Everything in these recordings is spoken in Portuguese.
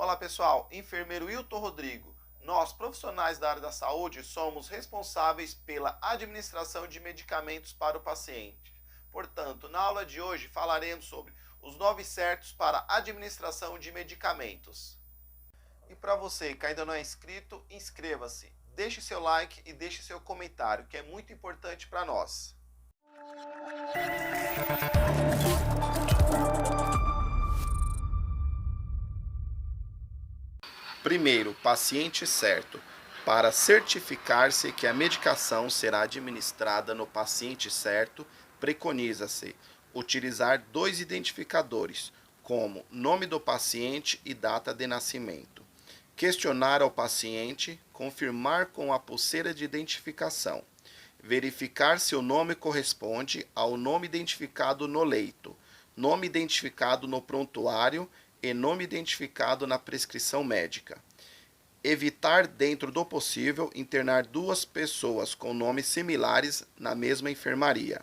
Olá pessoal, enfermeiro Wilton Rodrigo. Nós, profissionais da área da saúde, somos responsáveis pela administração de medicamentos para o paciente. Portanto, na aula de hoje falaremos sobre os 9 certos para a administração de medicamentos. E para você que ainda não é inscrito, inscreva-se, deixe seu like e deixe seu comentário, que é muito importante para nós. Primeiro, paciente certo. Para certificar-se que a medicação será administrada no paciente certo, preconiza-se utilizar 2 identificadores, como nome do paciente e data de nascimento. Questionar ao paciente, confirmar com a pulseira de identificação. Verificar se o nome corresponde ao nome identificado no leito, nome identificado no prontuário e nome identificado na prescrição médica. Evitar, dentro do possível, internar 2 pessoas com nomes similares na mesma enfermaria.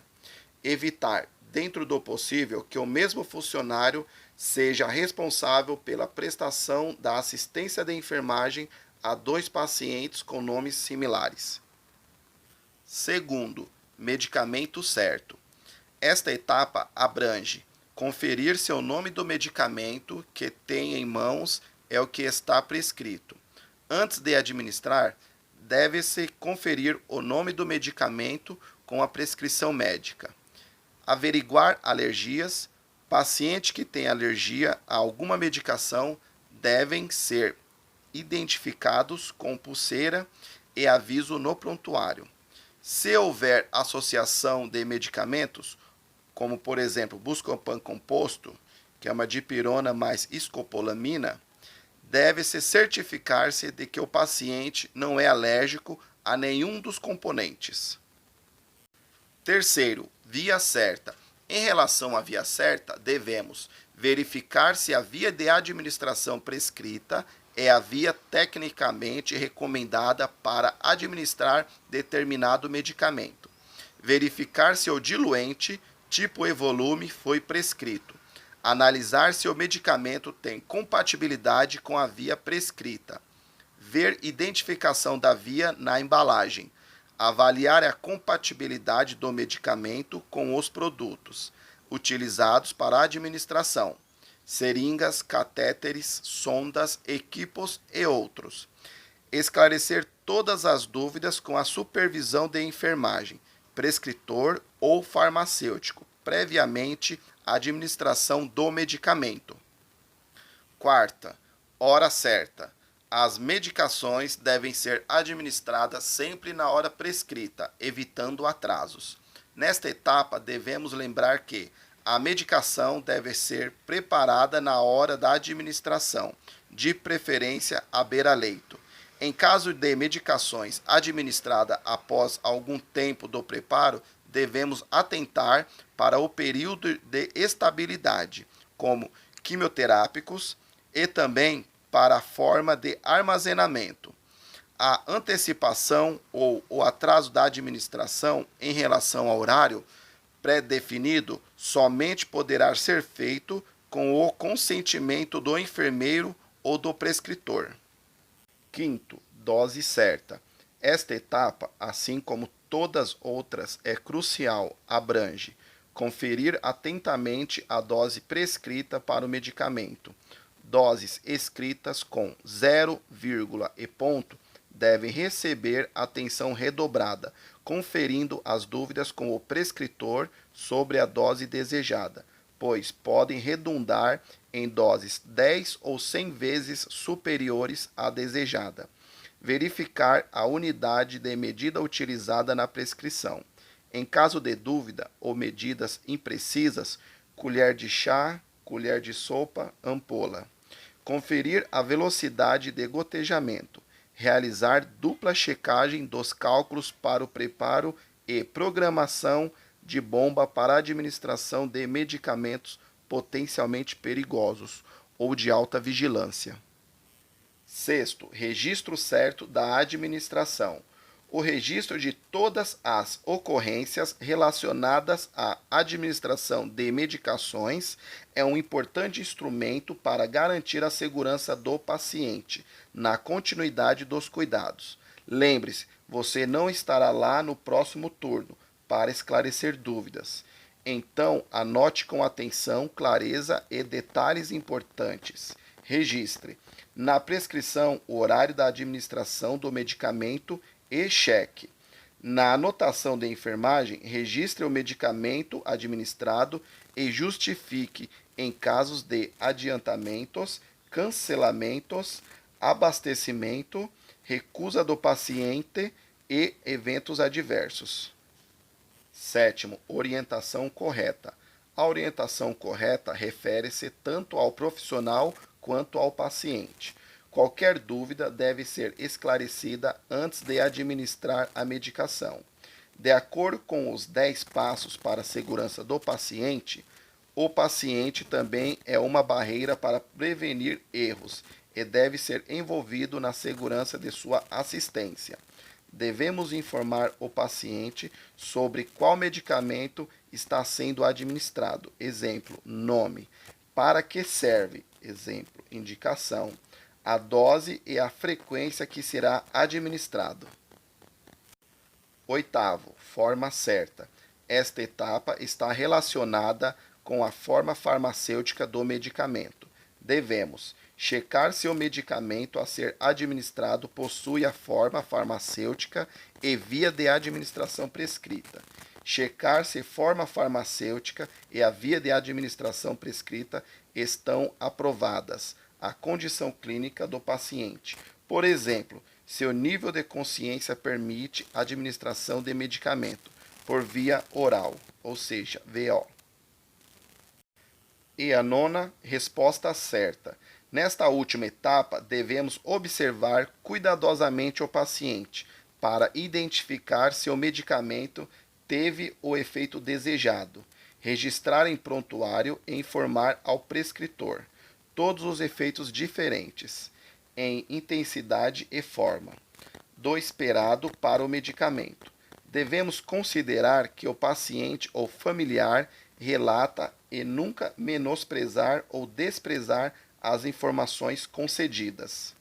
Evitar, dentro do possível, que o mesmo funcionário seja responsável pela prestação da assistência de enfermagem a 2 pacientes com nomes similares. Segundo, medicamento certo. Esta etapa abrange conferir se o nome do medicamento que tem em mãos é o que está prescrito. Antes de administrar, deve-se conferir o nome do medicamento com a prescrição médica. Averiguar alergias. Pacientes que têm alergia a alguma medicação devem ser identificados com pulseira e aviso no prontuário. Se houver associação de medicamentos, como por exemplo Buscopan composto, que é uma dipirona mais escopolamina, deve-se certificar-se de que o paciente não é alérgico a nenhum dos componentes. Terceiro, via certa. Em relação à via certa, devemos verificar se a via de administração prescrita é a via tecnicamente recomendada para administrar determinado medicamento. Verificar se o diluente, tipo e volume foi prescrito. Analisar se o medicamento tem compatibilidade com a via prescrita. Ver identificação da via na embalagem. Avaliar a compatibilidade do medicamento com os produtos utilizados para a administração. Seringas, catéteres, sondas, equipos e outros. Esclarecer todas as dúvidas com a supervisão de enfermagem, prescritor ou farmacêutico, previamente à administração do medicamento. Quarta, hora certa. As medicações devem ser administradas sempre na hora prescrita, evitando atrasos. Nesta etapa, devemos lembrar que a medicação deve ser preparada na hora da administração, de preferência à beira-leito. Em caso de medicações administradas após algum tempo do preparo, devemos atentar para o período de estabilidade, como quimioterápicos, e também para a forma de armazenamento. A antecipação ou o atraso da administração em relação ao horário pré-definido somente poderá ser feito com o consentimento do enfermeiro ou do prescritor. Quinto, dose certa. Esta etapa, assim como todas outras, é crucial, abrange conferir atentamente a dose prescrita para o medicamento. Doses escritas com 0, e ponto devem receber atenção redobrada, conferindo as dúvidas com o prescritor sobre a dose desejada, pois podem redundar em doses 10 ou 100 vezes superiores à desejada. Verificar a unidade de medida utilizada na prescrição. Em caso de dúvida ou medidas imprecisas, colher de chá, colher de sopa, ampola. Conferir a velocidade de gotejamento. Realizar dupla checagem dos cálculos para o preparo e programação de bomba para a administração de medicamentos potencialmente perigosos ou de alta vigilância. Sexto, registro certo da administração. O registro de todas as ocorrências relacionadas à administração de medicações é um importante instrumento para garantir a segurança do paciente na continuidade dos cuidados. Lembre-se, você não estará lá no próximo turno para esclarecer dúvidas. Então, anote com atenção, clareza e detalhes importantes. Registre na prescrição o horário da administração do medicamento e cheque. Na anotação de enfermagem, registre o medicamento administrado e justifique em casos de adiantamentos, cancelamentos, abastecimento, recusa do paciente e eventos adversos. Sétimo, orientação correta. A orientação correta refere-se tanto ao profissional quanto ao paciente. Qualquer dúvida deve ser esclarecida antes de administrar a medicação. De acordo com os 10 passos para a segurança do paciente, o paciente também é uma barreira para prevenir erros e deve ser envolvido na segurança de sua assistência. Devemos informar o paciente sobre qual medicamento está sendo administrado. Exemplo, nome. Para que serve? Exemplo, indicação. A dose e a frequência que será administrado. Oitavo, forma certa. Esta etapa está relacionada com a forma farmacêutica do medicamento. Devemos checar se o medicamento a ser administrado possui a forma farmacêutica e via de administração prescrita. Checar se forma farmacêutica e a via de administração prescrita estão aprovadas à condição clínica do paciente. Por exemplo, se o nível de consciência permite a administração de medicamento por via oral, ou seja, VO. E a nona, resposta certa. Nesta última etapa, devemos observar cuidadosamente o paciente para identificar se o medicamento teve o efeito desejado, registrar em prontuário e informar ao prescritor todos os efeitos diferentes, em intensidade e forma, do esperado para o medicamento. Devemos considerar que o paciente ou familiar relata e nunca menosprezar ou desprezar as informações concedidas.